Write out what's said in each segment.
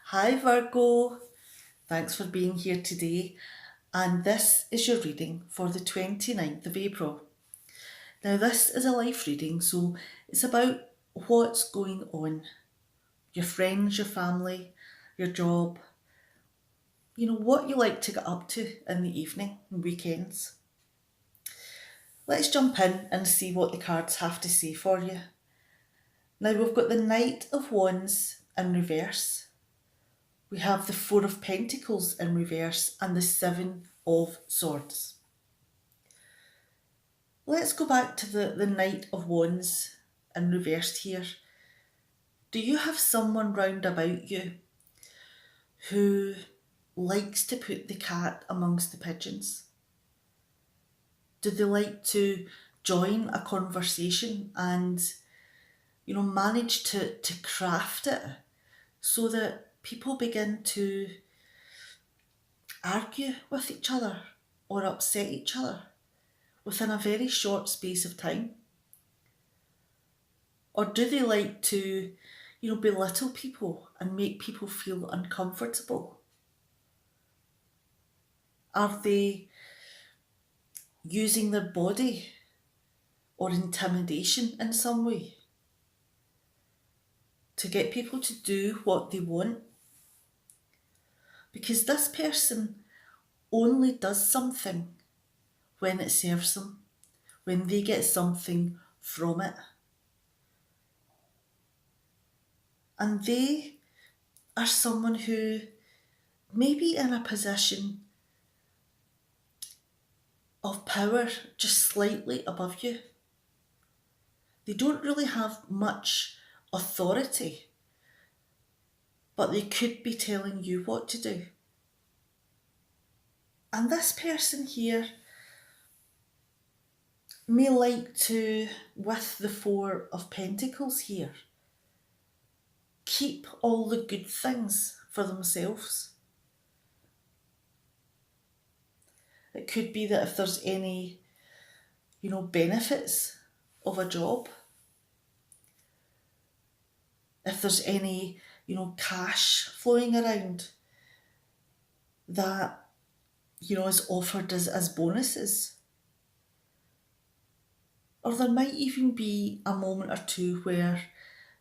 Hi Virgo, thanks for being here today, and this is your reading for the 29th of April. Now, this is a life reading, so it's about what's going on, your friends, your family, your job, what you like to get up to in the evening and weekends. Let's jump in and see what the cards have to say for you. Now, we've got the Knight of Wands in reverse. We have the Four of Pentacles in reverse and the Seven of Swords. Let's go back to the Knight of Wands in reversed here. Do you have someone round about you who likes to put the cat amongst the pigeons? Do they like to join a conversation and, manage to craft it so that people begin to argue with each other or upset each other within a very short space of time? Or do they like to, belittle people and make people feel uncomfortable? Are they using their body or intimidation in some way to get people to do what they want? Because this person only does something when it serves them, when they get something from it. And they are someone who may be in a position of power just slightly above you. They don't really have much authority, but they could be telling you what to do. And this person here may like to, with the Four of Pentacles here, keep all the good things for themselves. It could be that if there's any, benefits of a job, if there's any, cash flowing around that, is offered as bonuses. Or there might even be a moment or two where,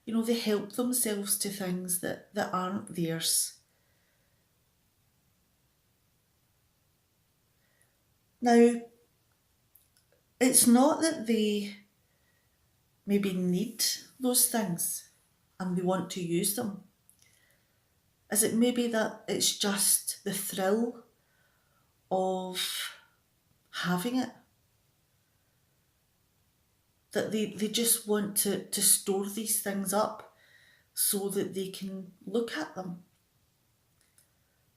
they help themselves to things that aren't theirs. Now, it's not that they maybe need those things and they want to use them. Is it maybe that it's just the thrill of having it? That they just want to store these things up so that they can look at them.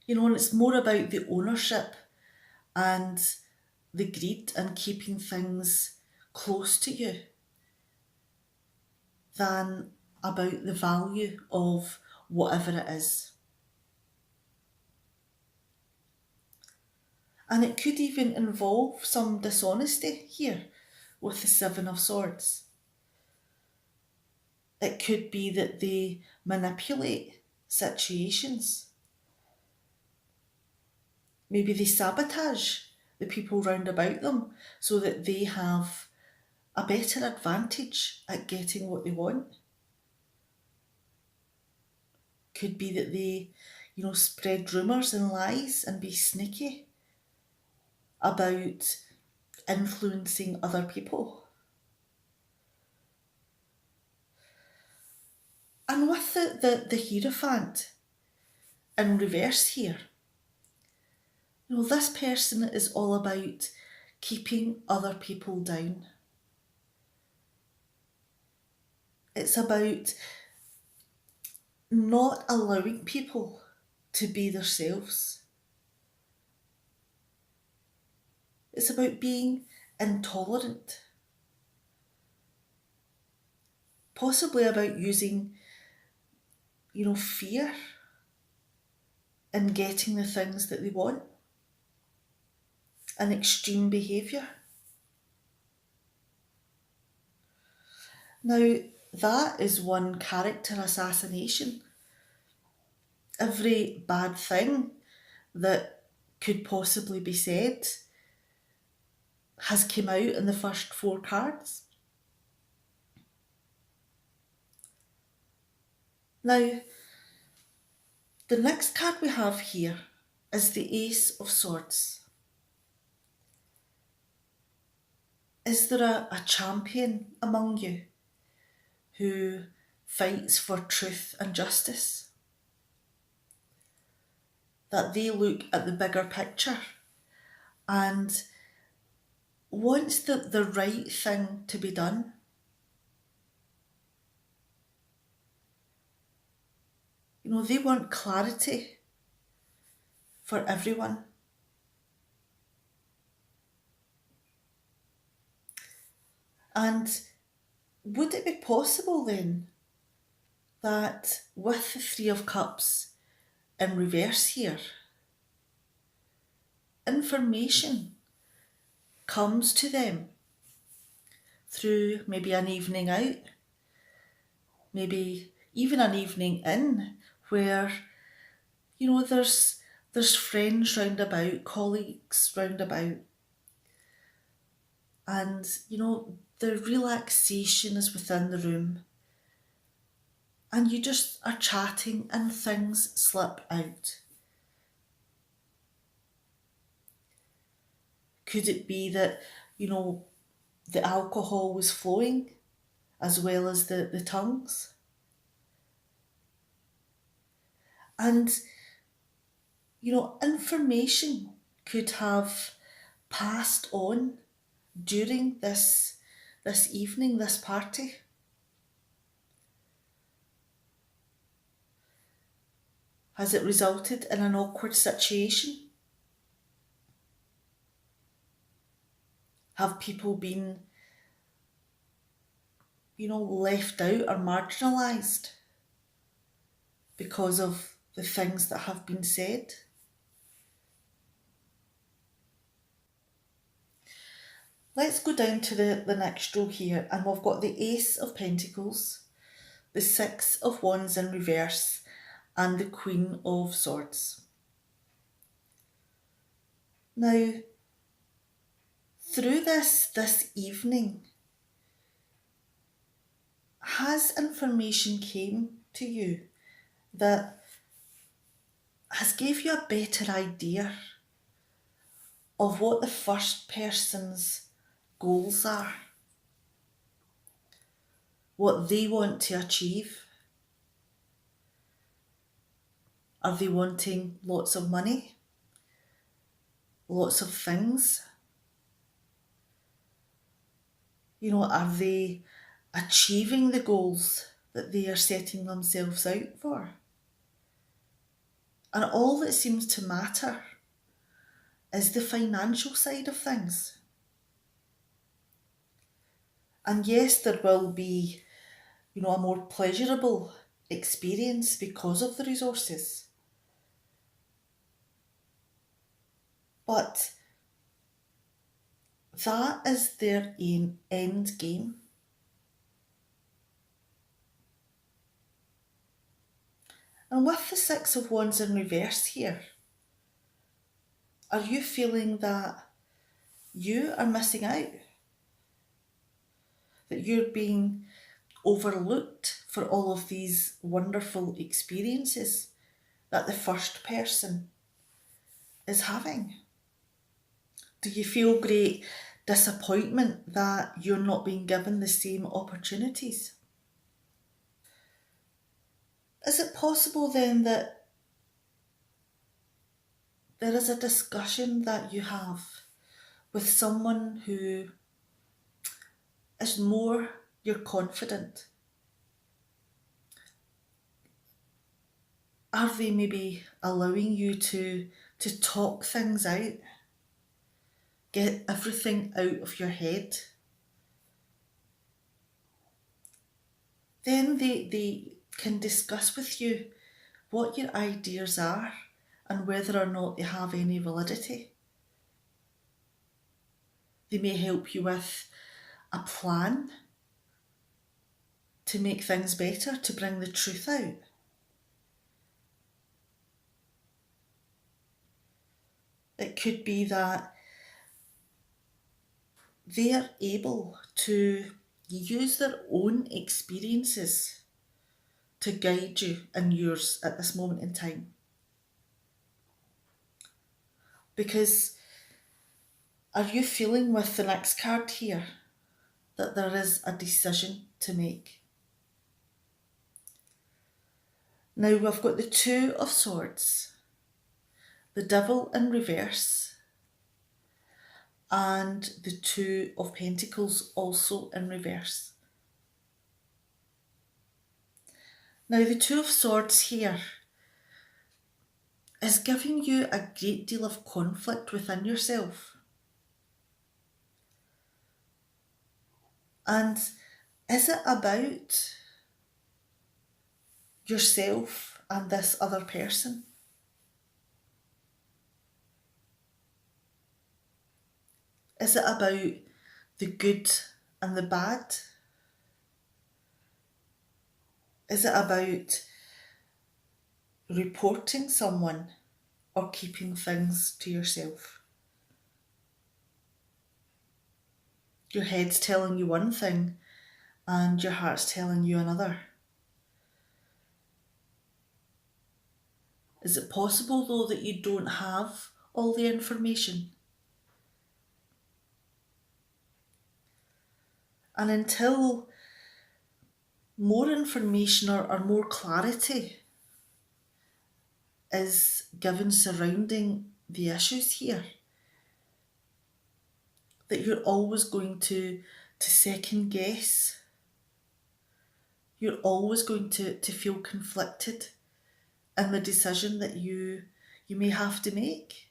And it's more about the ownership and the greed and keeping things close to you than about the value of whatever it is. And it could even involve some dishonesty here with the Seven of Swords. It could be that they manipulate situations. Maybe they sabotage the people round about them so that they have a better advantage at getting what they want. Could be that they, spread rumours and lies and be sneaky about influencing other people. And with with the Hierophant in reverse here, this person is all about keeping other people down. It's about not allowing people to be themselves. It's about being intolerant. Possibly about using, fear in getting the things that they want. And extreme behaviour. Now, that is one character assassination. Every bad thing that could possibly be said has come out in the first 4 cards. Now, the next card we have here is the Ace of Swords. Is there a champion among you who fights for truth and justice? That they look at the bigger picture and wants the right thing to be done. They want clarity for everyone. And would it be possible then that with the 3 of Cups in reverse here, information comes to them through maybe an evening out, maybe even an evening in, where there's friends round about, colleagues round about, and the relaxation is within the room, and you just are chatting and things slip out. Could it be that the alcohol was flowing as well as the tongues? And information could have passed on during this evening, this party. Has it resulted in an awkward situation? Have people been, left out or marginalised because of the things that have been said? Let's go down to the next row here, and we've got the Ace of Pentacles, the 6 of Wands in reverse, and the Queen of Swords. Now, through this evening, has information came to you that has gave you a better idea of what the first person's goals are, what they want to achieve? Are they wanting lots of money? Lots of things? Are they achieving the goals that they are setting themselves out for? And all that seems to matter is the financial side of things. And yes, there will be, a more pleasurable experience because of the resources. But that is their end game. And with the 6 of Wands in reverse here, are you feeling that you are missing out? That you're being overlooked for all of these wonderful experiences that the first person is having? Do you feel great disappointment that you're not being given the same opportunities? Is it possible then that there is a discussion that you have with someone who is more your confidant? Are they maybe allowing you to talk things out? Get everything out of your head? Then they can discuss with you what your ideas are and whether or not they have any validity. They may help you with a plan to make things better, to bring the truth out. It could be that they are able to use their own experiences to guide you in yours at this moment in time. Because are you feeling with the next card here that there is a decision to make? Now we've got the Two of Swords, the Devil in reverse, and the Two of Pentacles also in reverse. Now the Two of Swords here is giving you a great deal of conflict within yourself. And is it about yourself and this other person? Is it about the good and the bad? Is it about reporting someone or keeping things to yourself? Your head's telling you one thing and your heart's telling you another. Is it possible though that you don't have all the information? And until more information or more clarity is given surrounding the issues here, that you're always going to second guess. You're always going to feel conflicted in the decision that you may have to make.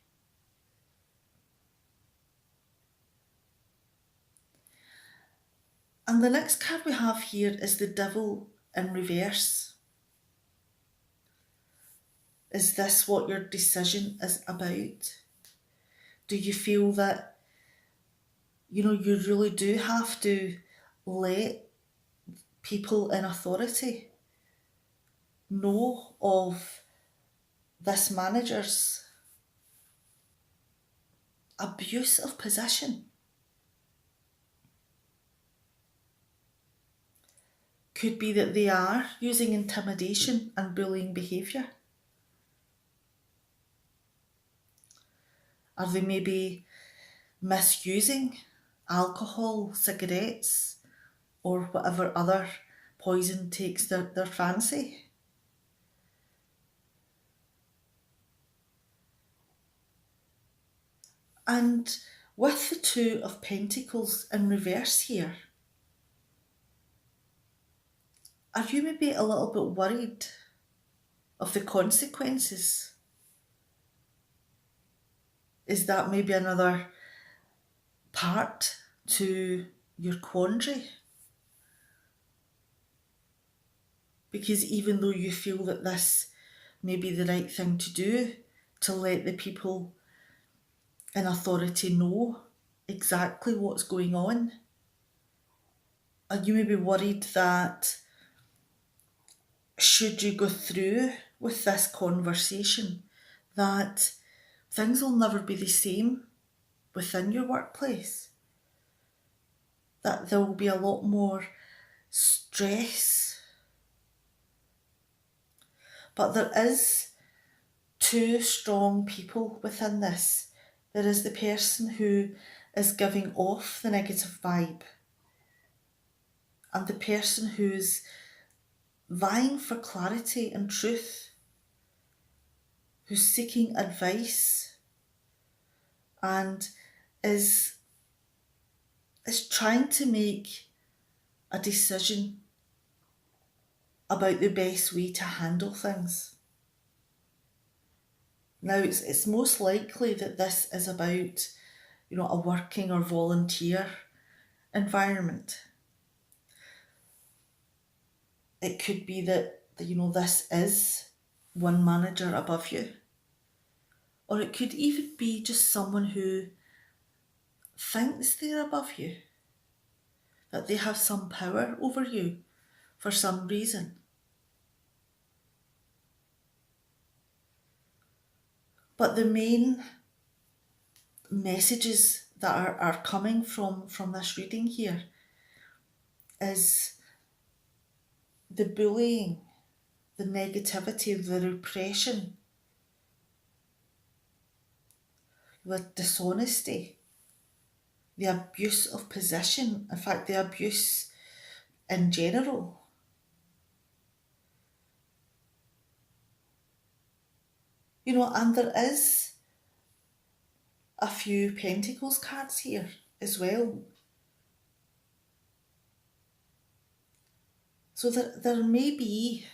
And the next card we have here is the Devil in reverse. Is this what your decision is about? Do you feel that, you really do have to let people in authority know of this manager's abusive position? Could be that they are using intimidation and bullying behaviour. Are they maybe misusing alcohol, cigarettes, or whatever other poison takes their fancy? And with the Two of Pentacles in reverse here, are you maybe a little bit worried of the consequences? Is that maybe another part to your quandary? Because even though you feel that this may be the right thing to do, to let the people in authority know exactly what's going on, are you maybe worried that should you go through with this conversation, that things will never be the same within your workplace? That there will be a lot more stress? But there is two strong people within this. There is the person who is giving off the negative vibe, and the person who's vying for clarity and truth, who's seeking advice and is trying to make a decision about the best way to handle things. Now, it's most likely that this is about, a working or volunteer environment. It could be that, this is one manager above you. Or it could even be just someone who thinks they're above you, that they have some power over you for some reason. But the main messages that are coming from this reading here is the bullying, the negativity, the repression, the dishonesty, the abuse of position, in fact, the abuse in general. And there is a few Pentacles cards here as well. So there may be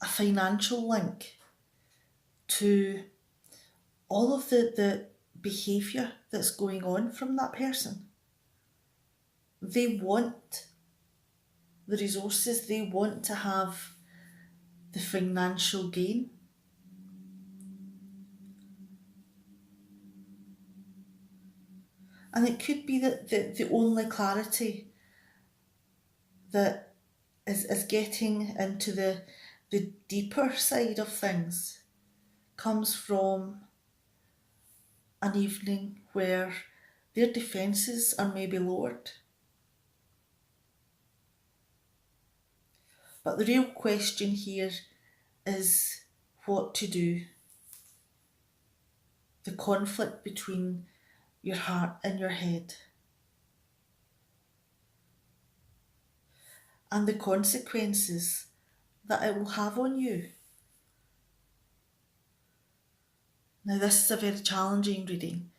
a financial link to all of the behaviour that's going on from that person. They want the resources, they want to have the financial gain. And it could be that the only clarity that is getting into the deeper side of things comes from an evening where their defences are maybe lowered. But the real question here is what to do. The conflict between your heart and your head. And the consequences that it will have on you. Now, this is a very challenging reading,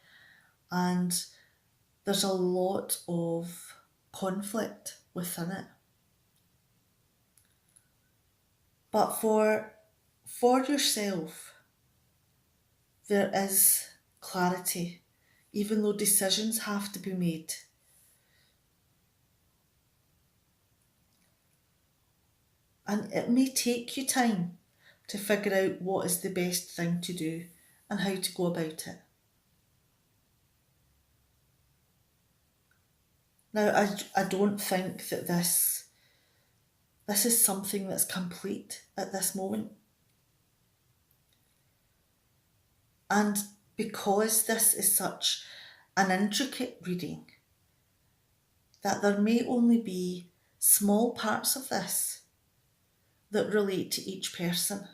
and there's a lot of conflict within it. But for yourself, there is clarity, even though decisions have to be made. And it may take you time to figure out what is the best thing to do and how to go about it. Now, I don't think that this is something that's complete at this moment. And because this is such an intricate reading, that there may only be small parts of this that relate to each person.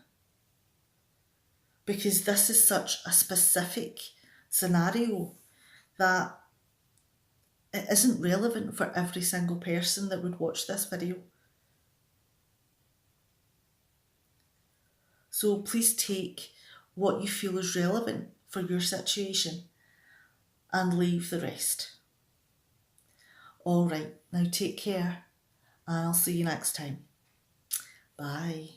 Because this is such a specific scenario that it isn't relevant for every single person that would watch this video. So please take what you feel is relevant for your situation and leave the rest. All right, now take care and I'll see you next time. Bye.